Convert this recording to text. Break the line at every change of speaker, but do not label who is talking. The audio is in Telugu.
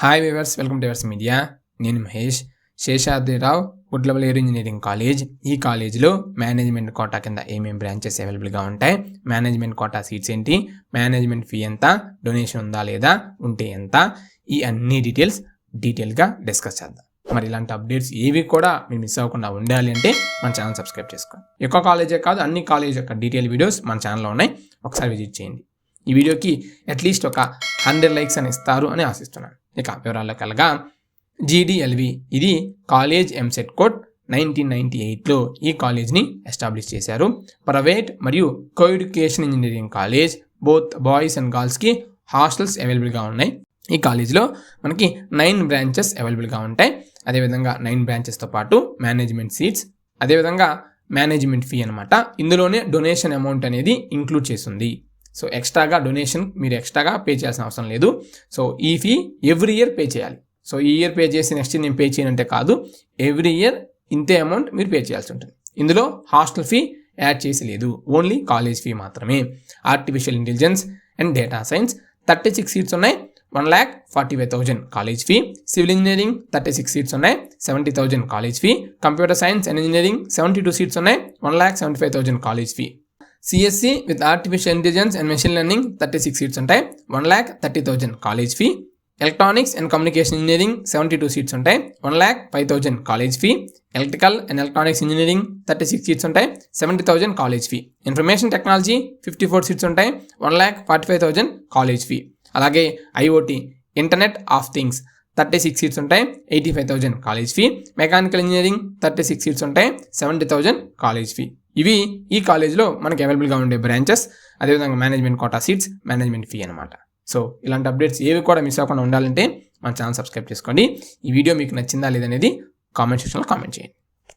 Hi viewers, welcome to yours media. నేను మహేష్. Seshadrirao Gudlavalleru engineering college. ఈ కాలేజ్లో మేనేజ్మెంట్ కోటా కింద ఏమేమి బ్రాంచెస్ అవైలబుల్గా ఉంటాయి, మేనేజ్మెంట్ కోటా సీట్స్ ఏంటి, మేనేజ్మెంట్ ఫీ ఎంత, డొనేషన్ ఉందా లేదా, ఉంటే ఎంత, ఈ అన్ని డీటెయిల్గా డిస్కస్ చేద్దాం. మరి ఇలాంటి అప్డేట్స్ ఏవి కూడా మీరు మిస్ అవ్వకుండా ఉండాలి అంటే మన ఛానల్ సబ్స్క్రైబ్ చేసుకోండి. ఎక్కువ కాలేజే కాదు, అన్ని కాలేజ్ యొక్క డీటెయిల్ వీడియోస్ మన ఛానల్లో ఉన్నాయి, ఒకసారి విజిట్ చేయండి. ఈ వీడియోకి అట్లీస్ట్ ఒక 100 లైక్స్ అని ఇస్తారు అని ఆశిస్తున్నాను. ఇక వివరాల్లోకి వెళ్ళగా, GDLV ఇది కాలేజ్ ఎంసెట్ కోడ్ 1998లో ఈ కాలేజ్ని ఎస్టాబ్లిష్ చేశారు. ప్రైవేట్ మరియు co education engineering college, both boys అండ్ గర్ల్స్కి హాస్టల్స్ అవైలబుల్గా ఉన్నాయి. ఈ కాలేజ్లో మనకి 9 బ్రాంచెస్ అవైలబుల్గా ఉంటాయి. అదేవిధంగా 9 బ్రాంచెస్తో పాటు మేనేజ్మెంట్ సీట్స్, అదేవిధంగా మేనేజ్మెంట్ ఫీ అనమాట. ఇందులోనే డొనేషన్ అమౌంట్ అనేది ఇంక్లూడ్ చేస్తుంది. సో ఎక్స్ట్రాగా డొనేషన్ మీరు ఎక్స్ట్రాగా పే చేయాల్సిన అవసరం లేదు. సో ఈ ఫీ ఎవ్రీ ఇయర్ పే చేయాలి. సో ఈ ఇయర్ పే చేసి నెక్స్ట్ ఇయర్ నేను పే చేయనంటే కాదు, ఎవ్రీ ఇయర్ ఇంతే అమౌంట్ మీరు పే చేయాల్సి ఉంటుంది. ఇందులో హాస్టల్ ఫీ యాడ్ చేసి లేదు, ఓన్లీ కాలేజ్ ఫీ మాత్రమే. Artificial intelligence and data science 36 seats ఉన్నాయి, 1,45,000 college fee. Civil engineering 36 seats ఉన్నాయి, 70,000 college fee. Computer science and engineering 72 seats ఉన్నాయి, 1,75,000 college fee. CSC with Artificial Intelligence and Machine Learning 36 seats ఉంటాయి, 1,30,000 college fee. Electronics and communication engineering 72 seats ఉంటాయి, 1,05,000 college fee. Electrical and electronics engineering 36 seats ఉంటాయి, 70,000 college fee. Information technology 54 seats ఉంటాయి, 1,45,000 కాలేజ్ ఫీ. అలాగే IoT internet of things 36 seats ఉంటాయి, 85,000 college fee. Mechanical engineering 36 seats ఉంటాయి, 70,000 కాలేజ్ ఫీ. ఇవి ఈ కాలేజ్లో మనకి అవైలబుల్గా ఉండే బ్రాంచెస్, అదేవిధంగా management quota seats, management fee అనమాట. సో ఇలాంటి అప్డేట్స్ ఏవి కూడా మిస్ అవ్వకుండా ఉండాలంటే మన ఛానల్ సబ్స్క్రైబ్ చేసుకోండి. ఈ వీడియో మీకు నచ్చిందా లేదనేది కామెంట్ సెక్షన్లో కామెంట్ చేయండి.